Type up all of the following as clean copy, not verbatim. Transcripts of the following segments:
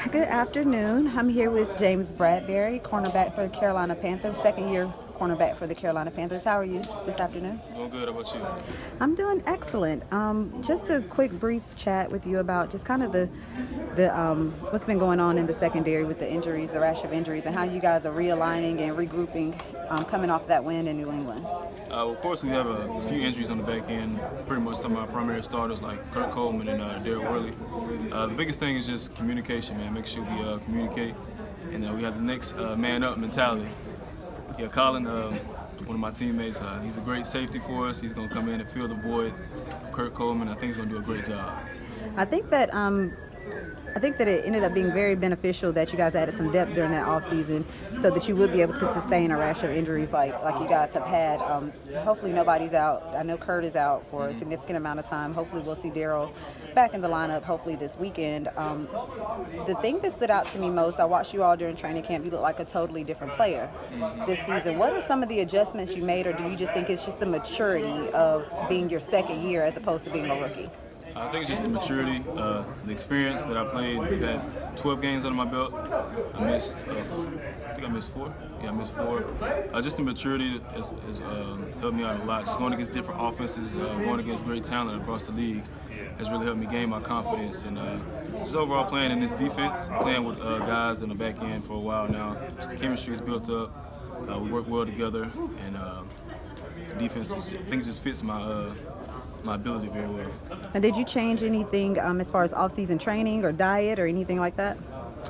Good afternoon. I'm here with James Bradberry, cornerback for the Carolina Panthers, second year cornerback for the Carolina Panthers. How are you this afternoon? Doing good. How about you? I'm doing excellent. Just a quick, brief chat with you about just kind of the what's been going on in the secondary with the injuries, the rash of injuries, and how you guys are realigning and regrouping, coming off that win in New England. Of course, we have a few injuries on the back end. Pretty much some of our primary starters like Kurt Coleman and Darryl Worley. The biggest thing is just communication, man. Make sure we communicate, and we have the next man up mentality. Yeah, Colin, one of my teammates, he's a great safety for us. He's going to come in and fill the void. Kurt Coleman, I think he's going to do a great job. I think that it ended up being very beneficial that you guys added some depth during that offseason so that you would be able to sustain a rash of injuries like you guys have had. Hopefully nobody's out. I know Kurt is out for a significant amount of time. Hopefully we'll see Darryl back in the lineup hopefully this weekend. The thing that stood out to me most, I watched you all during training camp. You look like a totally different player this season. What are some of the adjustments you made, or do you just think it's just the maturity of being your second year as opposed to being a rookie? I think it's just the maturity, the experience that I played. I've had 12 games under my belt. I missed 4. Yeah, I missed 4. Just the maturity has helped me out a lot. Just going against different offenses, going against great talent across the league has really helped me gain my confidence. And just overall playing in this defense, playing with guys in the back end for a while now, just the chemistry is built up. We work well together, and defense, I think, just fits my ability very well. And did you change anything as far as off-season training or diet or anything like that?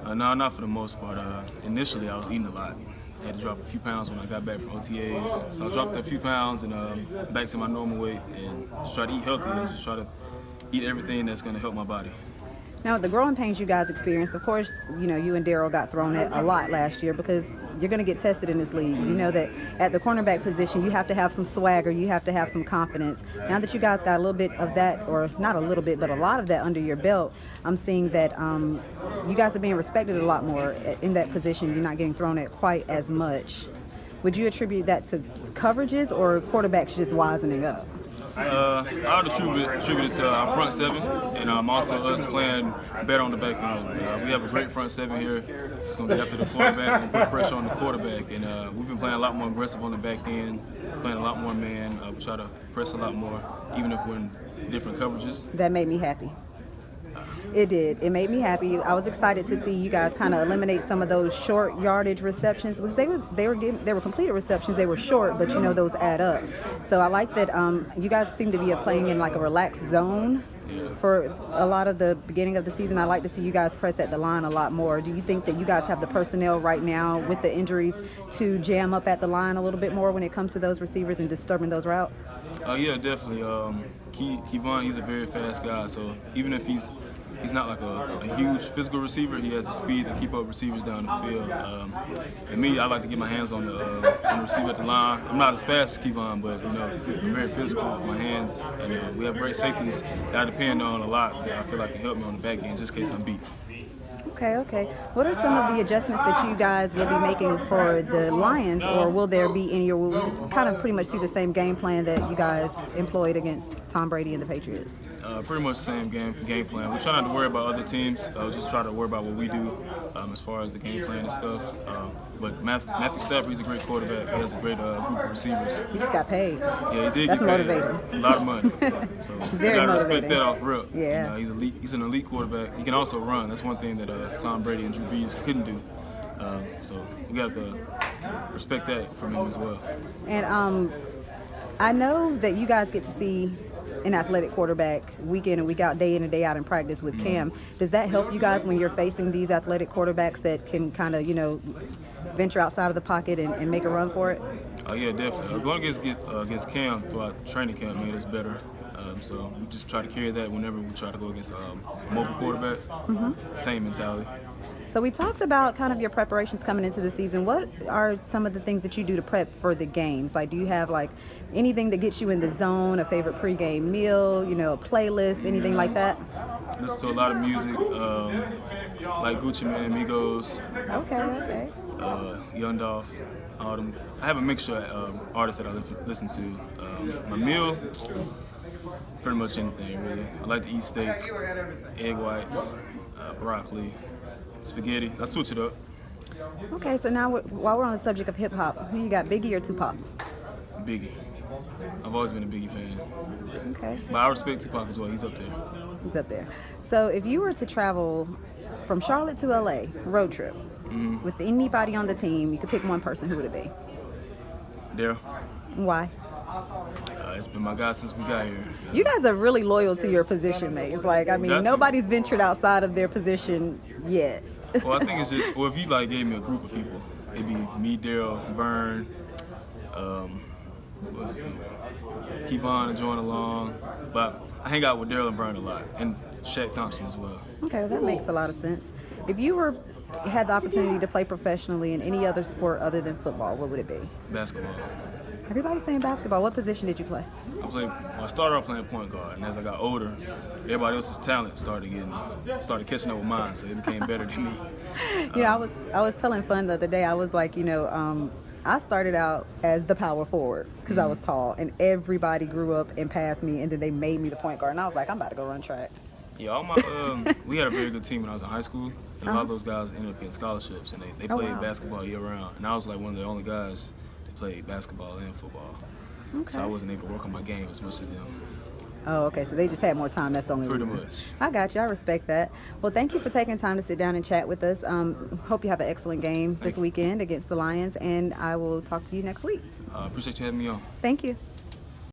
No, not for the most part. Initially, I was eating a lot. I had to drop a few pounds when I got back from OTAs. So I dropped a few pounds and back to my normal weight, and just try to eat healthy and just try to eat everything that's going to help my body. Now, the growing pains you guys experienced, of course, you and Darryl got thrown at a lot last year because you're going to get tested in this league. You know that at the cornerback position, you have to have some swagger, you have to have some confidence. Now that you guys got a little bit of that, or not a little bit, but a lot of that under your belt, I'm seeing that you guys are being respected a lot more in that position. You're not getting thrown at quite as much. Would you attribute that to coverages or quarterbacks just wisening up? I would attribute it to our front seven, and also us playing better on the back end. We have a great front seven here. It's going to be after the quarterback and put pressure on the quarterback. And we've been playing a lot more aggressive on the back end, playing a lot more man. We try to press a lot more, even if we're in different coverages. That made me happy. It did. It made me happy. I was excited to see you guys kind of eliminate some of those short yardage receptions because they were completed receptions. They were short, but those add up. So I like that you guys seem to be playing in like a relaxed zone for a lot of the beginning of the season. I like to see you guys press at the line a lot more. Do you think that you guys have the personnel right now with the injuries to jam up at the line a little bit more when it comes to those receivers and disturbing those routes? Yeah, definitely. Kevon, he's a very fast guy, so even if he's not like a huge physical receiver, he has the speed to keep up receivers down the field. And me, I like to get my hands on the receiver at the line. I'm not as fast as Kevon, but I'm very physical with my hands. And we have great safeties that I depend on a lot that I feel like can help me on the back end just in case I'm beat. Okay. What are some of the adjustments that you guys will be making for the Lions, or will there be any, or will we kind of pretty much see the same game plan that you guys employed against Tom Brady and the Patriots? Pretty much the same game plan. We try not to worry about other teams. We just try to worry about what we do as far as the game plan and stuff. But Matthew Stafford, he's a great quarterback. He has a great group of receivers. He just got paid. Yeah, he did. That's get paid. motivating. A lot of money. So Very you gotta motivating. respect that off rip. Yeah. And, he's elite. He's an elite quarterback. He can also run. That's one thing that Tom Brady and Drew Brees couldn't do. So we got to respect that from him as well. And I know that you guys get to see an athletic quarterback week in and week out, day in and day out in practice with Cam. Does that help you guys when you're facing these athletic quarterbacks that can kind of, venture outside of the pocket and make a run for it? Yeah, definitely. Going against Cam throughout training camp made us better. So we just try to carry that whenever we try to go against a mobile quarterback. Same mentality. So we talked about kind of your preparations coming into the season. What are some of the things that you do to prep for the games? Like, do you have like anything that gets you in the zone, a favorite pregame meal, a playlist, anything like that? Listen to a lot of music, like Gucci Mane, Migos. Okay. Young Dolph, all them. I have a mixture of artists that I listen to. My meal, pretty much anything really. I like to eat steak, egg whites, broccoli, spaghetti. I switch it up. Okay, so now while we're on the subject of hip hop, who you got, Biggie or Tupac? Biggie. I've always been a Biggie fan. Okay, But I respect Tupac as well. He's up there. he's up there. So if you were to travel from Charlotte to LA, road trip, with anybody on the team, you could pick one person, who would it be? Daryl. Why? It's been my guy since we got here. You guys are really loyal to your position mates. Like, I mean, Got to. nobody's ventured outside of their position yet. Well, I think it's just, well, if you like gave me a group of people, it'd be me, Daryl, Vern, Kevon and join along. But I hang out with Daryl and Vern a lot, and Shaq Thompson as well. Okay, well, that makes a lot of sense. If you had the opportunity to play professionally in any other sport other than football, what would it be? Basketball. Everybody's saying basketball. What position did you play? I started off playing point guard, and as I got older, everybody else's talent started catching up with mine, so it became better than me. You know, I was telling Fun the other day, I was like, I started out as the power forward because I was tall, and everybody grew up and passed me, and then they made me the point guard, and I was like, I'm about to go run track. Yeah, we had a very good team when I was in high school, and a lot of those guys ended up getting scholarships, and they played basketball year round, and I was like one of the only guys that played basketball and football. Okay. So I wasn't able to work on my game as much as them. Oh, okay. So they just had more time. That's the only Pretty reason. much. I got you. I respect that. Well, thank you for taking time to sit down and chat with us. Hope you have an excellent game this weekend against the Lions, and I will talk to you next week. Appreciate you having me on. Thank you.